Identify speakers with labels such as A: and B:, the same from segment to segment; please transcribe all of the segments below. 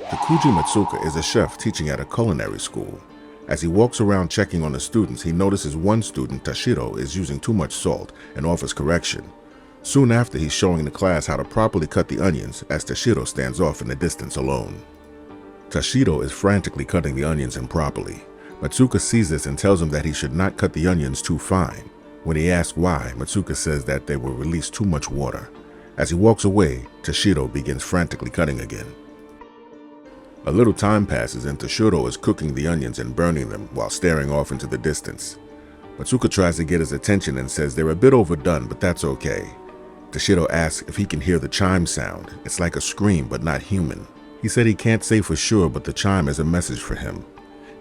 A: Takuji Matsuka is a chef teaching at a culinary school. As he walks around checking on the students, he notices one student, Toshido, is using too much salt and offers correction. Soon after, he's showing the class how to properly cut the onions as Toshido stands off in the distance alone. Toshido is frantically cutting the onions improperly. Matsuka sees this and tells him that he should not cut the onions too fine. When he asks why, Matsuka says that they will release too much water. As he walks away, Toshido begins frantically cutting again. A little time passes and Toshido is cooking the onions and burning them while staring off into the distance. Matsuka tries to get his attention and says they're a bit overdone, but that's okay. Toshido asks if he can hear the chime sound. It's like a scream, but not human. He said he can't say for sure, but the chime is a message for him.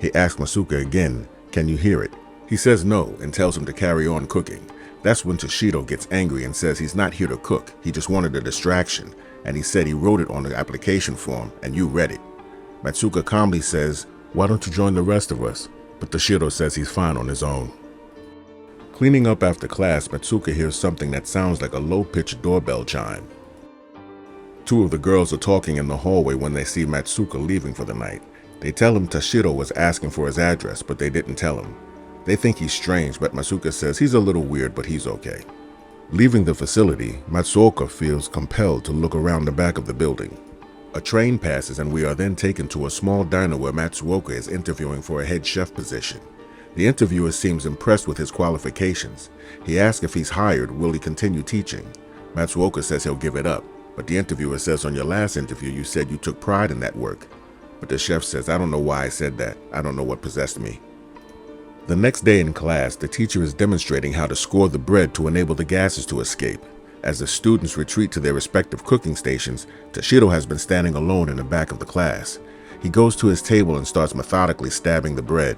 A: He asks Matsuka again, can you hear it? He says no and tells him to carry on cooking. That's when Toshido gets angry and says he's not here to cook, he just wanted a distraction, and he said he wrote it on the application form and you read it. Matsuka calmly says, why don't you join the rest of us? But Toshido says he's fine on his own. Cleaning up after class, Matsuka hears something that sounds like a low-pitched doorbell chime. Two of the girls are talking in the hallway when they see Matsuka leaving for the night. They tell him Toshido was asking for his address, but they didn't tell him. They think he's strange, but Matsuka says he's a little weird, but he's okay. Leaving the facility, Matsuoka feels compelled to look around the back of the building. A train passes and we are then taken to a small diner where Matsuoka is interviewing for a head chef position. The interviewer seems impressed with his qualifications. He asks if he's hired, will he continue teaching? Matsuoka says he'll give it up, but the interviewer says on your last interview you said you took pride in that work. But the chef says, I don't know why I said that. I don't know what possessed me. The next day in class, the teacher is demonstrating how to score the bread to enable the gases to escape. As the students retreat to their respective cooking stations, Toshido has been standing alone in the back of the class. He goes to his table and starts methodically stabbing the bread.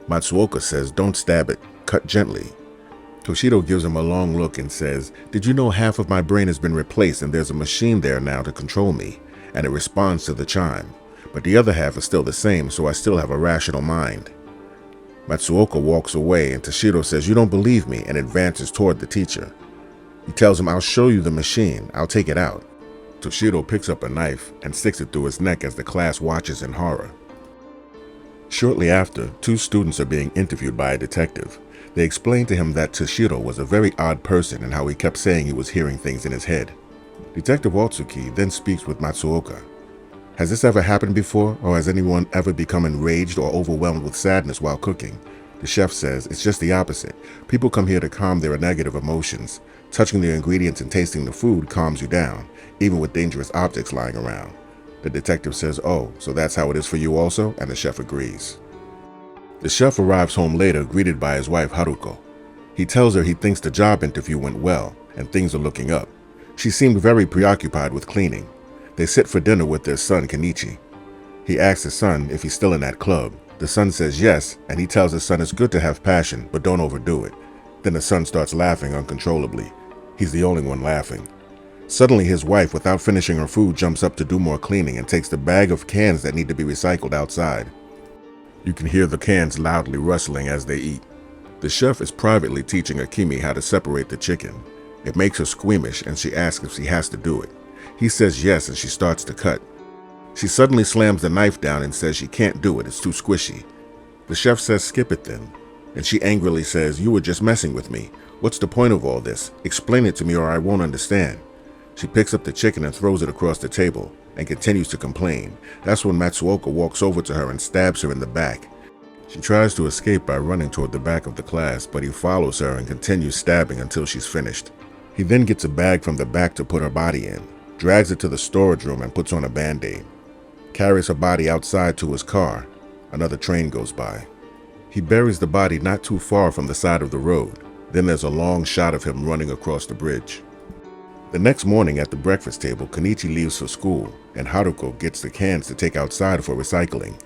A: Matsuoka says, don't stab it, cut gently. Toshido gives him a long look and says, did you know half of my brain has been replaced and there's a machine there now to control me? And it responds to the chime. But the other half is still the same, so I still have a rational mind. Matsuoka walks away and Toshido says, you don't believe me, and advances toward the teacher. He tells him, I'll show you the machine, I'll take it out. Toshido picks up a knife and sticks it through his neck as the class watches in horror. Shortly after, two students are being interviewed by a detective. They explain to him that Toshido was a very odd person and how he kept saying he was hearing things in his head. Detective Otsuki then speaks with Matsuoka. Has this ever happened before, or has anyone ever become enraged or overwhelmed with sadness while cooking? The chef says it's just the opposite. People come here to calm their negative emotions. Touching the ingredients and tasting the food calms you down, even with dangerous objects lying around. The detective says, oh, so that's how it is for you also? And the chef agrees. The chef arrives home later, greeted by his wife Haruko. He tells her he thinks the job interview went well, and things are looking up. She seemed very preoccupied with cleaning. They sit for dinner with their son, Kenichi. He asks his son if he's still in that club. The son says yes, and he tells his son it's good to have passion, but don't overdo it. Then the son starts laughing uncontrollably. He's the only one laughing. Suddenly his wife, without finishing her food, jumps up to do more cleaning and takes the bag of cans that need to be recycled outside. You can hear the cans loudly rustling as they eat. The chef is privately teaching Akemi how to separate the chicken. It makes her squeamish and she asks if she has to do it. He says yes and she starts to cut. She suddenly slams the knife down and says she can't do it, it's too squishy. The chef says skip it then. And she angrily says, you were just messing with me. What's the point of all this? Explain it to me or I won't understand. She picks up the chicken and throws it across the table and continues to complain. That's when Matsuoka walks over to her and stabs her in the back. She tries to escape by running toward the back of the class, but he follows her and continues stabbing until she's finished. He then gets a bag from the back to put her body in, drags it to the storage room and puts on a band-aid. Carries her body outside to his car. Another train goes by. He buries the body not too far from the side of the road. Then there's a long shot of him running across the bridge. The next morning at the breakfast table, Kenichi leaves for school, and Haruko gets the cans to take outside for recycling.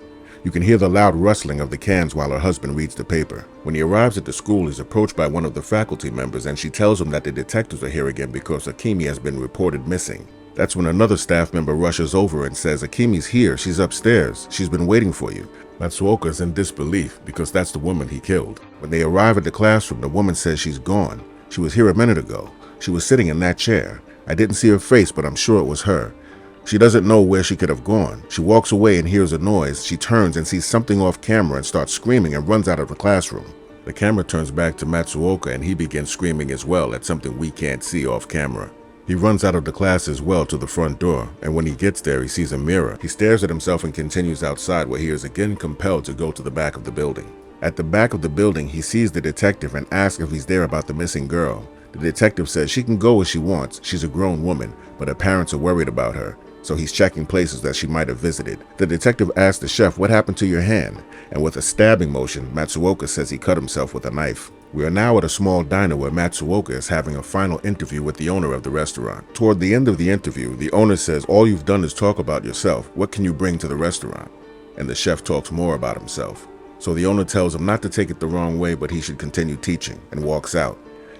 A: You can hear the loud rustling of the cans while her husband reads the paper. When he arrives at the school, he's approached by one of the faculty members and she tells him that the detectives are here again because Akemi has been reported missing. That's when another staff member rushes over and says, Akemi's here, she's upstairs, she's been waiting for you. Matsuoka's in disbelief because that's the woman he killed. When they arrive at the classroom, the woman says she's gone. She was here a minute ago. She was sitting in that chair. I didn't see her face, but I'm sure it was her. She doesn't know where she could have gone. She walks away and hears a noise. She turns and sees something off camera and starts screaming and runs out of the classroom. The camera turns back to Matsuoka and he begins screaming as well at something we can't see off camera. He runs out of the class as well to the front door, and when he gets there he sees a mirror. He stares at himself and continues outside, where he is again compelled to go to the back of the building. At the back of the building he sees the detective and asks if he's there about the missing girl. The detective says she can go as she wants. She's a grown woman, but her parents are worried about her, so he's checking places that she might have visited. The detective asks the chef, "What happened to your hand?" And with a stabbing motion, Matsuoka says he cut himself with a knife. We are now at a small diner where Matsuoka is having a final interview with the owner of the restaurant. Toward the end of the interview, the owner says, "All you've done is talk about yourself. What can you bring to the restaurant?" And the chef talks more about himself. So the owner tells him not to take it the wrong way, but he should continue teaching, and walks out.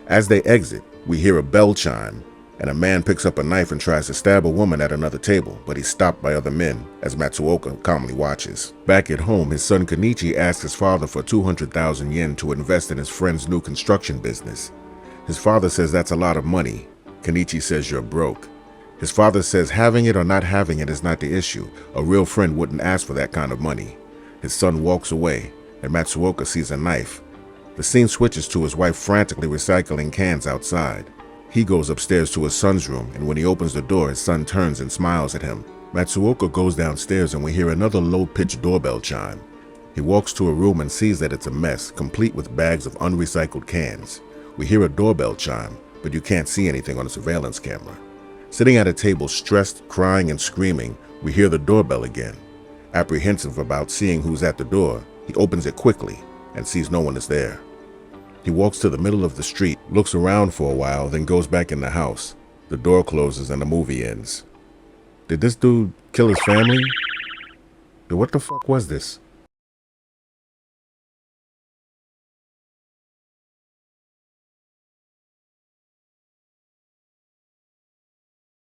A: As they exit, we hear a bell chime, and a man picks up a knife and tries to stab a woman at another table, but he's stopped by other men, as Matsuoka calmly watches. Back at home, his son Kenichi asks his father for 200,000 yen to invest in his friend's new construction business. His father says that's a lot of money. Kenichi says you're broke. His father says having it or not having it is not the issue. A real friend wouldn't ask for that kind of money. His son walks away, and Matsuoka sees a knife. The scene switches to his wife frantically recycling cans outside. He goes upstairs to his son's room, and when he opens the door, his son turns and smiles at him. Matsuoka goes downstairs and we hear another low-pitched doorbell chime. He walks to a room and sees that it's a mess, complete with bags of unrecycled cans. We hear a doorbell chime, but you can't see anything on the surveillance camera. Sitting at a table, stressed, crying, and screaming, we hear the doorbell again. Apprehensive about seeing who's at the door, he opens it quickly and sees no one is there. He walks to the middle of the street, looks around for a while, then goes back in the house. The door closes and the movie ends. Did this dude kill his family? What the fuck was this?